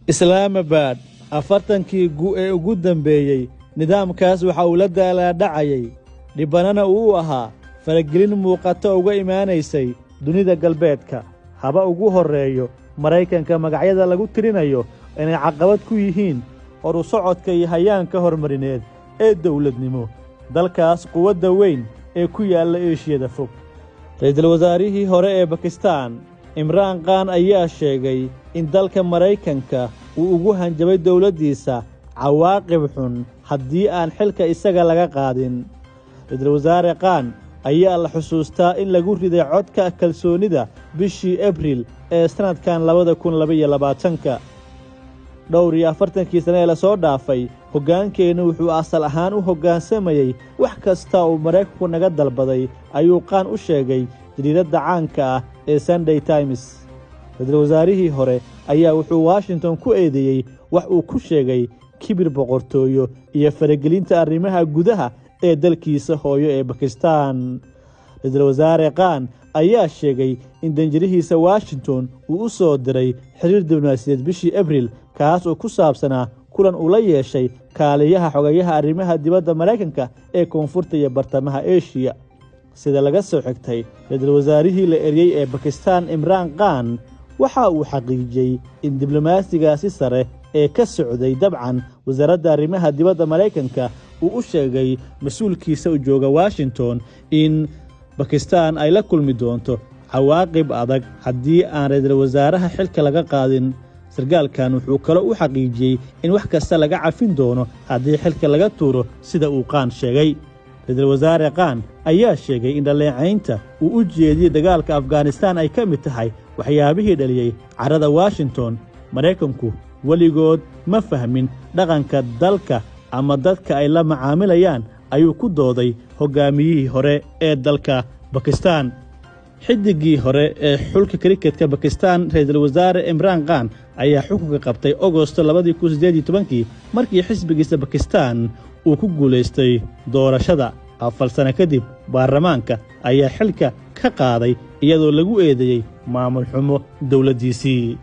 Islamabad afartankii ugu dambeeyay nidaamkaas waxa uu la daalaa-dhacayay dhibanana uu ahaa faragelin muuqato uga imaanaysay dunida galbeedka haba ugu horeeyo Mareykanka magacyada lagu tirinayo inay caqabad ku yihiin horu socodka iyo hayaanka hormarineed ee dawladnimo dalkaas quwadda weyn ee ku yaala Aasiya fog. Ra'iisul wasaarihii hore ee Pakistan Imran Khan ayaa sheegay in dalka Mareykanka uu ugu hanjabay dawladdiisa cawaaqib xun haddii aan xilka isaga laga qaadin. Ra'iisul wasaare Khan ayaa la xusuustaa in lagu riday codka kalsoonida bishii Abriil ee sanadkan 2022. dhowr iyo 40 sano ee la soo dhaafay hoggaankeenu wuxuu asal ahaan u hoggaansamayay wax kasta oo Mareykanku naga dalbaday ayuu Khan u sheegay jariiradda caanka ah ee Sunday Times. Ra'iisul wasaarihii hore ayaa wuxuu Washington ku eedeeyay wax uu ku sheegay kibir boqortooyo iyo faragelinta arrimaha gudaha ee dalkiisa hooyo ee Pakistan. Ra'iisul wasaare Khan ayaa sheegay in danjirihiisa Washington uu u soo diray xiriir diblomaasiyadeed bishii Abriil kaas oo ku saabsanaa kulan uu la yeeshay kaaliyaha xogayaha arrimaha dibadda Mareykanka ee koonfurta iyo bartamaha Aasiya. sida laga soo xigtay ra'iisul wasaarihii la eriyay ee Pakistan Imran Khan waxa uu xaqiijiyay in diblomaasigaasi sare ee ka socday dabcan wasaaradda arrimaha dibadda Mareykanka uu u sheegay mas'uulkiisa u jooga Washington in Pakistan ay la kulmi doonto cawaaqib adag haddii aan ra'iisul wasaaraha xilka laga qaadin. sargaalkan wuxuu kale u xaqiijiyay in wax kasta laga cafin doono haddii xilka laga tuuro sida uu Khan sheegay. ra'iisul wasaare Khan ayaa sheegay in dhaleecaynta uu u jeediyay dagaalka Afghanistan ay ka mid tahay waxyaabihii dhaliyay carada Washington. Mareykanku weligood ma fahmin dhaqanka dalka ama dadka ay la macaamilayaan ayuu ku dooday hoggaamiyihii hore ee dalka Pakistan. xidigii hore ee xulka kriketka Pakistan ra'iisul wasaare Imran Khan ayaa xukunka qabtay Agoosto 2018 markii xisbigiisa Pakistan uu ku guuleystay doorashada. 4 sano kadib baarlamaanka ayaa xilka ka qaaday iyadoo lagu eedeeyay maamul xumo dawladdiisii.